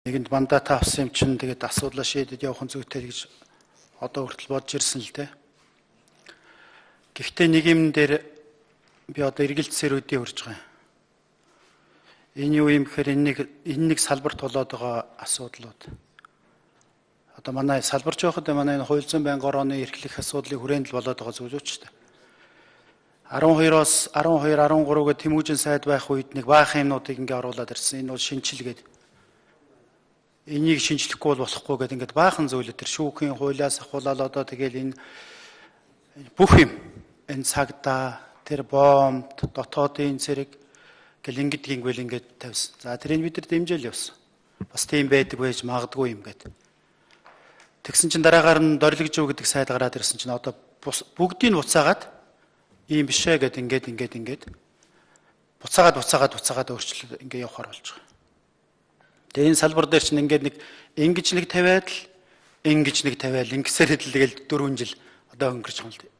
Нэгэнд мандат авсан юм чинь тэгээд асуудлаа шийдэд явах зүйтэй гэж одоо хүртэл бодж ирсэн л дээ. Гэхдээ нэг юм дээр би одоо эргэлзсээр үдээ урьж байгаа юм. Энэ юу юм гэхээр энэ нэг салбарт болоод байгаа асуудлууд. Одоо манай салбарч байхад манай энэ хууль зүйн байнгын орооны эрхлэх асуудлын хүрээнд л болоод байгаа зүйл үүч дээ. 12-оос 12, 13-г Тэмүүжин сайд байх үед нэг баахан юмнуудыг ингээ оруулаад ирсэн. Энэ бол шинжилгээд энийг шинжлэхгүй болохгүй гэдэг ингээд баахан зүйлүүд төр шүүхийн хуулиас ахуулаад одоо тэгэл энэ бүх юм энэ цагдаа тэр бомб дотоодын зэрэг гэл ингэдгийгвэл ингээд тавьсан. За тэрийг бид нар дэмжээл явсан. Бас тийм байдаг байж магадгүй юм гэдэг. Тэгсэн чинь дараагаар нь Дорлогжуу гэдэг сайд гараад ирсэн чинь одоо бүгдийг нь буцаагаад ийм биш ээ гэд ингээд буцаагаад өөрчлөлт ингээд явахаар болж байгаа. Тэгээ энэ салбар дээр чинь ингээд нэг ингэж нэг тавиад л ингэж нэг тавиал ингэсээр хэлгээл 4 жил одоо өнгөрч байгаа юм л.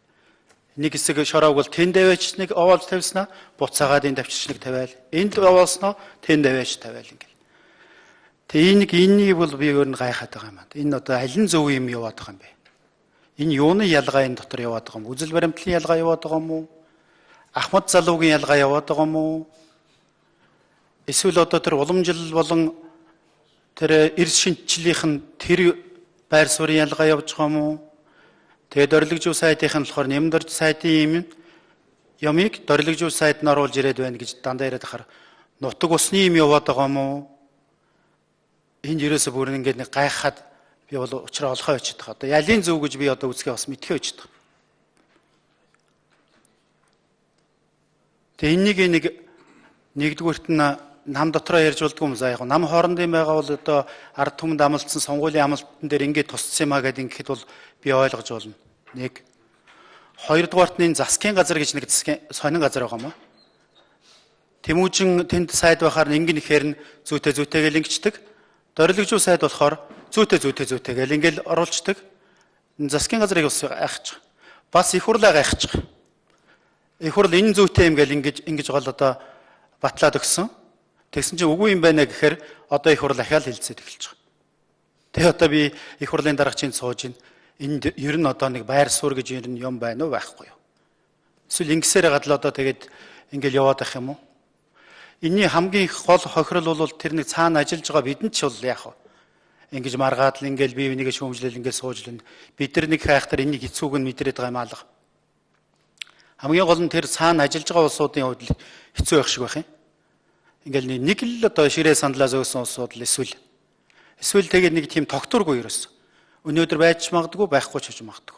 Нэг хэсэг шороог бол тэнд даваач нэг овоолж тавьснаа буцаагаад энэ давчирч нэг тавиал энд овоолсноо тэнд даваач тавиал ингээл. Тэгээ энийг бол би өөр нь гайхаад байгаа юм байна. Энэ одоо аль нь зөв юм яваад байгаа юм бэ? Энэ юуны ялгаа энэ дотор яваад байгаа юм? Үзэл баримтлалын ялгаа яваад байгаа юм уу? Ахмад залуугийн ялгаа яваад байгаа юм уу? Эсвэл одоо тэр уламжлал болон тэр эрс шинжлэлийнх нь тэр байр суурийн ялгаа явж байгаа юм уу? Тэгээд Дорлогжуу сайдынх нь болохоор Нямдорж сайдын юмыг Дорлогжуу сайд нь оруулж ирээд байна гэж дандаа яриад ахаар нутаг усны юм яваад байгаа юм уу? Энд ерөөсө бүр ингээд нэг гайхаад би бол уучраа олохоо очиж байгаа. Одоо ялийн зөв гэж би одоо үзэхээ бас мэдхээ очиж байгаа. Тэгээ энийг нэгдүгüүрт нь нам дотроо ярьж болдгоо юм заа яг. Нам хоорондын байгаа бол одоо ард түмэнд амлалтсан сонгуулийн амлалтан дээр ингээд тусцсан юмаа гэдэг ингээд бол би ойлгож болно. Нэг. Хоёрдугаарт нь засгийн газар гэж нэг сонин газар байгаа юм аа. Тэмүүжин тэнд сайд байхаар ингэн ихээр нь зүйтэй гэл ингэчдэг. Дорлогжуу сайд болохоор зүйтэй гэл ингээл оруулцдаг. Засгийн газрыг бас гайхаж байгаа. Бас их хурлаа гайхаж байгаа. Их хурл энэ зүйтэй юм гэл ингэж гол одоо батлаад өгсөн. Тэгсэн чинь үгүй юм байна гэхээр одоо их хурл ахаал хэлцээд эхэлж байгаа. Тэгээ одоо би их хурлын дарагчийн сууж энд ер нь одоо нэг байр суурь гэж ер нь юм байна уу байхгүй юу? Эсвэл ингэсээр гадал одоо тэгээд ингээл яваад ах юм уу? Энийн хамгийн их гол хохирол бол тэр нэг цаана ажиллаж байгаа бидэнд ч бол яах вэ? Ингэж маргаад л ингээл бие бинийгээ шүүмжлэл ингээл сууж л бид нар нэг хайхтар энийг хэцүүг нь мэдрээд байгаа юм алга. Хамгийн гол нь тэр цаана ажиллаж байгаа улсуудын хувьд хэцүү байх шиг байх юм. Ингээл нэг л одоо ширээ сандлаа зөөсөн улсууд л эсвэл тэгээд нэг тийм тогтургүй ерөөс. Өнөөдөр байж магадгүй байхгүй ч гэж магадгүй.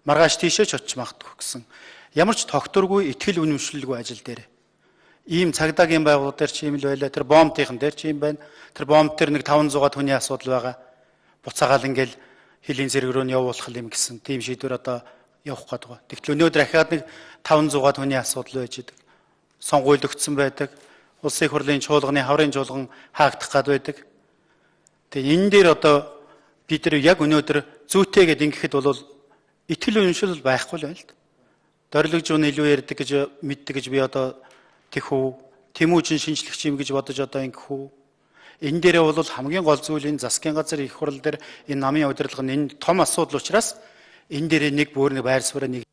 Маргааш тийшээ ч очиж магадгүй гэсэн. Ямар ч тогтургүй итгэл үнэмшилгүй ажил дээр. Ийм цагдаагийн байгууллага дээр ч юм л байлаа. Тэр бомбтын дээр ч юм байна. Тэр бомб дээр нэг 500 хүний асуудал байгаа. Буцаагаал ингээл хилийн зэрэг рүү нь явуулах юм гэсэн. Тийм шийдвэр одоо явах гээд байгаа. Тэгтэл өнөөдөр ахаад нэг 500 хүний асуудал байж идэг. Сонгуульд өгсөн байдаг. Улсын хурлын чуулганы хаврын чуулган хаагдах гээд байдаг. Тэгээ энэ дээр одоо бид нар яг өнөөдөр зүйтэй гэдээ ингэхэд бол итгэл үнэмшил байхгүй л байна л да. Дорлогжууны илүү ярьдаг гэж мэддэг гэж би одоо тэхүү Тэмүүжин шинжлэгч юм гэж бодож одоо ингэхүү. Энэ дээрээ бол хамгийн гол зүйл энэ засгийн газар их хурал дээр энэ намын удирдлага нь энэ том асуудал учраас энэ дээрээ нэг бүр нэг байр суурь